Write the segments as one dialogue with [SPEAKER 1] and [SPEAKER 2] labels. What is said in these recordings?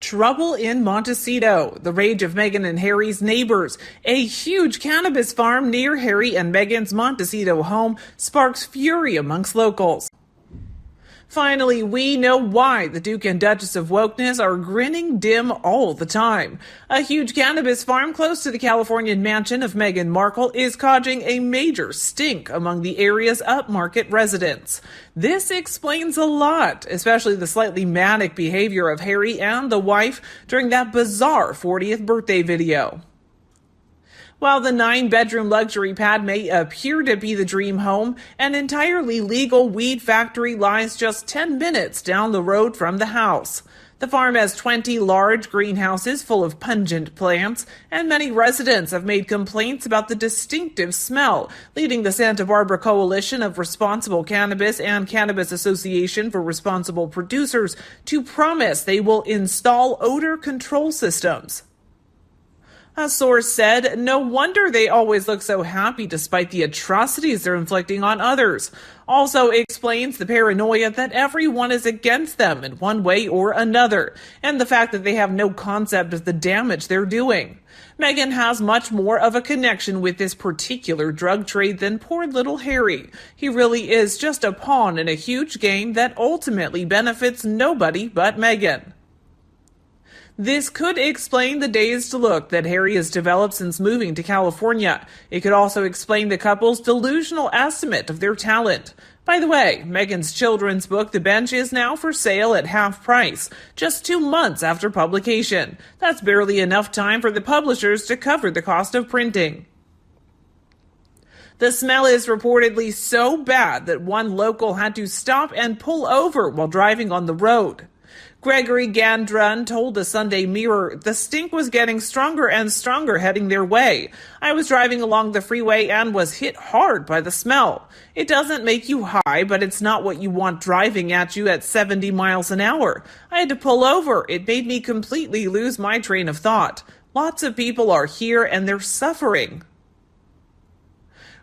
[SPEAKER 1] Trouble in Montecito, the rage of Meghan and Harry's neighbors. A huge cannabis farm near Harry and Meghan's Montecito home sparks fury amongst locals. Finally, we know why the Duke and Duchess of Wokeness are grinning dim all the time. A huge cannabis farm close to the Californian mansion of Meghan Markle is causing a major stink among the area's upmarket residents. This explains a lot, especially the slightly manic behavior of Harry and the wife during that bizarre 40th birthday video. While the 9-bedroom luxury pad may appear to be the dream home, an entirely legal weed factory lies just 10 minutes down the road from the house. The farm has 20 large greenhouses full of pungent plants, and many residents have made complaints about the distinctive smell, leading the Santa Barbara Coalition of Responsible Cannabis and Cannabis Association for Responsible Producers to promise they will install odor control systems. A source said, "No wonder they always look so happy despite the atrocities they're inflicting on others." Also explains the paranoia that everyone is against them in one way or another, and the fact that they have no concept of the damage they're doing. Meghan has much more of a connection with this particular drug trade than poor little Harry. He really is just a pawn in a huge game that ultimately benefits nobody but Meghan. This could explain the dazed look that Harry has developed since moving to California. It could also explain the couple's delusional estimate of their talent. By the way, Meghan's children's book, The Bench, is now for sale at half price, just 2 months after publication. That's barely enough time for the publishers to cover the cost of printing. The smell is reportedly so bad that one local had to stop and pull over while driving on the road. Gregory Gandrun told the Sunday Mirror the stink was getting stronger and stronger heading their way. "I was driving along the freeway and was hit hard by the smell. It doesn't make you high, but it's not what you want driving at you at 70 miles an hour. I had to pull over. It made me completely lose my train of thought. Lots of people are here and they're suffering."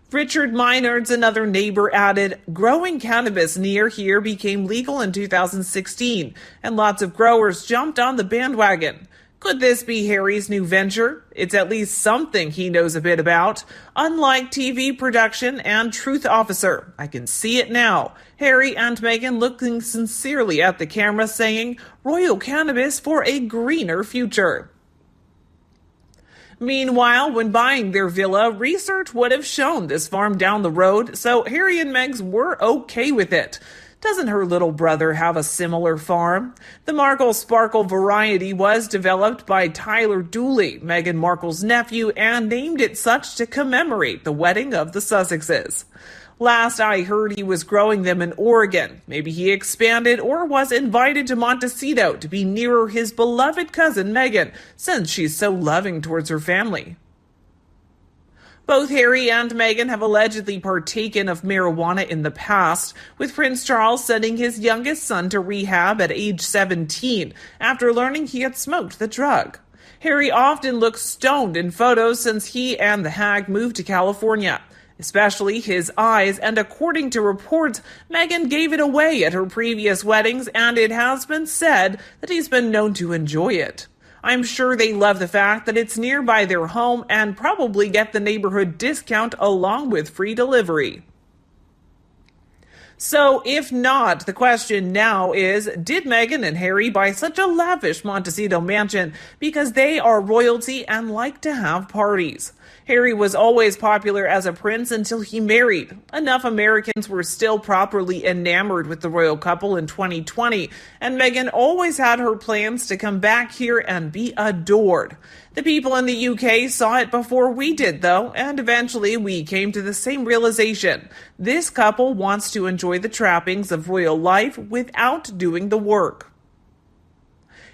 [SPEAKER 1] Richard Minards, another neighbor, added, "Growing cannabis near here became legal in 2016, and lots of growers jumped on the bandwagon. Could this be Harry's new venture? It's at least something he knows a bit about. Unlike TV production and Truth Officer, I can see it now. Harry and Meghan looking sincerely at the camera saying, 'Royal cannabis for a greener future.'" Meanwhile, when buying their villa, research would have shown this farm down the road, so Harry and Megs were okay with it. Doesn't her little brother have a similar farm? The Markle Sparkle variety was developed by Tyler Dooley, Meghan Markle's nephew, and named it such to commemorate the wedding of the Sussexes. Last I heard, he was growing them in Oregon. Maybe he expanded or was invited to Montecito to be nearer his beloved cousin Meghan, since she's so loving towards her family. Both Harry and Meghan have allegedly partaken of marijuana in the past, with Prince Charles sending his youngest son to rehab at age 17 after learning he had smoked the drug. Harry often looks stoned in photos since he and the hag moved to California, especially his eyes, and according to reports, Meghan gave it away at her previous weddings, and it has been said that he's been known to enjoy it. I'm sure they love the fact that it's nearby their home and probably get the neighborhood discount along with free delivery. So, if not, the question now is, did Meghan and Harry buy such a lavish Montecito mansion because they are royalty and like to have parties? Harry was always popular as a prince until he married. Enough Americans were still properly enamored with the royal couple in 2020, and Meghan always had her plans to come back here and be adored. The people in the UK saw it before we did, though, and eventually we came to the same realization. This couple wants to enjoy the trappings of royal life without doing the work.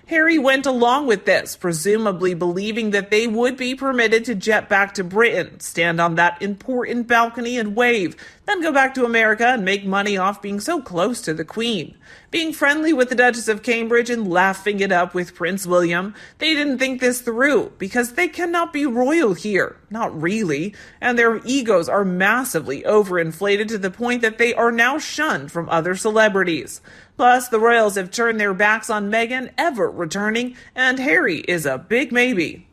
[SPEAKER 1] Harry went along with this, presumably believing that they would be permitted to jet back to Britain, stand on that important balcony and wave, then go back to America and make money off being so close to the Queen. Being friendly with the Duchess of Cambridge and laughing it up with Prince William, they didn't think this through because they cannot be royal here. Not really. And their egos are massively overinflated to the point that they are now shunned from other celebrities. Plus, the royals have turned their backs on Meghan ever returning, and Harry is a big maybe.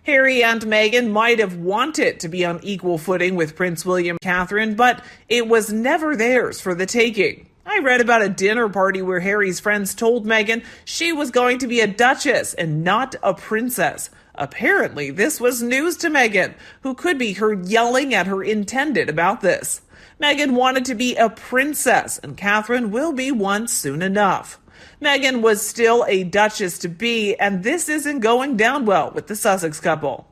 [SPEAKER 1] Harry and Meghan might have wanted to be on equal footing with Prince William and Catherine, but it was never theirs for the taking. I read about a dinner party where Harry's friends told Meghan she was going to be a duchess and not a princess. Apparently, this was news to Meghan, who could be heard yelling at her intended about this. Meghan wanted to be a princess, and Catherine will be one soon enough. Meghan was still a duchess to be, and this isn't going down well with the Sussex couple.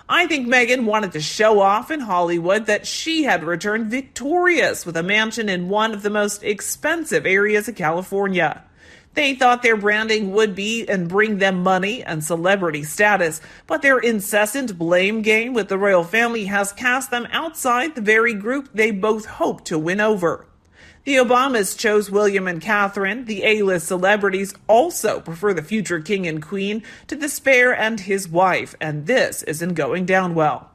[SPEAKER 1] I think Meghan wanted to show off in Hollywood that she had returned victorious with a mansion in one of the most expensive areas of California. They thought their branding would be and bring them money and celebrity status, but their incessant blame game with the royal family has cast them outside the very group they both hoped to win over. The Obamas chose William and Catherine. The A-list celebrities also prefer the future king and queen to the spare and his wife, and this isn't going down well.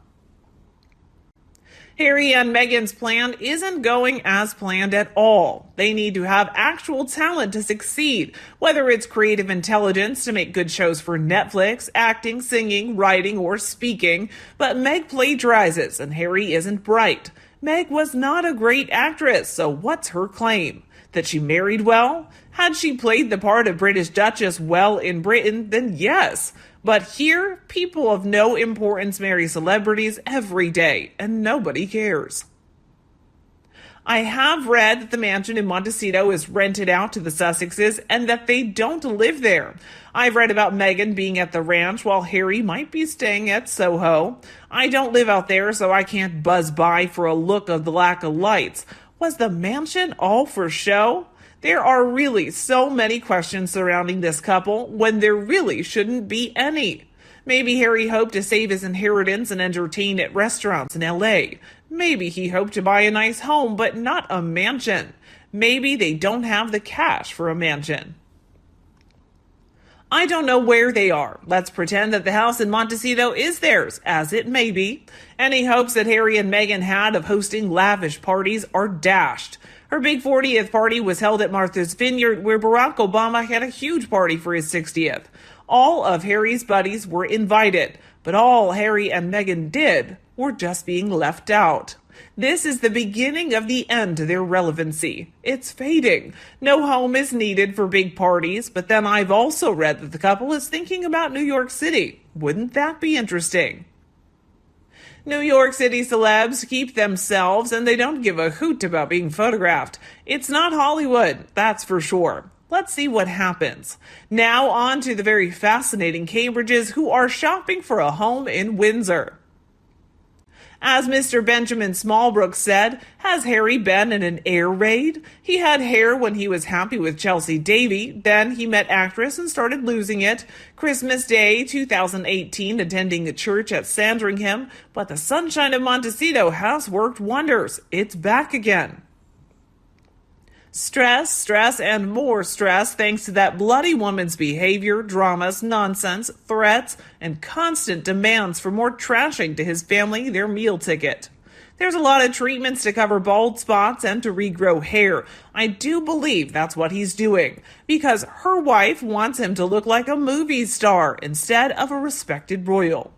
[SPEAKER 1] Harry and Meghan's plan isn't going as planned at all. They need to have actual talent to succeed, whether it's creative intelligence to make good shows for Netflix, acting, singing, writing, or speaking. But Meg plagiarizes, and Harry isn't bright. Meg was not a great actress, so what's her claim? That she married well? Had she played the part of British Duchess well in Britain, then yes. But here, people of no importance marry celebrities every day, and nobody cares. I have read that the mansion in Montecito is rented out to the Sussexes and that they don't live there. I've read about Meghan being at the ranch while Harry might be staying at Soho. I don't live out there, so I can't buzz by for a look of the lack of lights. Was the mansion all for show? There are really so many questions surrounding this couple when there really shouldn't be any. Maybe Harry hoped to save his inheritance and entertain at restaurants in LA. Maybe he hoped to buy a nice home, but not a mansion. Maybe they don't have the cash for a mansion. I don't know where they are. Let's pretend that the house in Montecito is theirs, as it may be. Any hopes that Harry and Meghan had of hosting lavish parties are dashed. Her big 40th party was held at Martha's Vineyard, where Barack Obama had a huge party for his 60th. All of Harry's buddies were invited, but all Harry and Meghan did were just being left out. This is the beginning of the end to their relevancy. It's fading. No home is needed for big parties, but then I've also read that the couple is thinking about New York City. Wouldn't that be interesting? New York City celebs keep themselves and they don't give a hoot about being photographed. It's not Hollywood, that's for sure. Let's see what happens. Now on to the very fascinating Cambridges who are shopping for a home in Windsor. As Mr. Benjamin Smallbrook said, has Harry been in an air raid? He had hair when he was happy with Chelsea Davy, then he met actress and started losing it. Christmas Day 2018 attending a church at Sandringham, but the sunshine of Montecito has worked wonders. It's back again. Stress, and more stress thanks to that bloody woman's behavior, dramas, nonsense, threats, and constant demands for more trashing to his family their meal ticket. There's a lot of treatments to cover bald spots and to regrow hair. I do believe that's what he's doing, because her wife wants him to look like a movie star instead of a respected royal.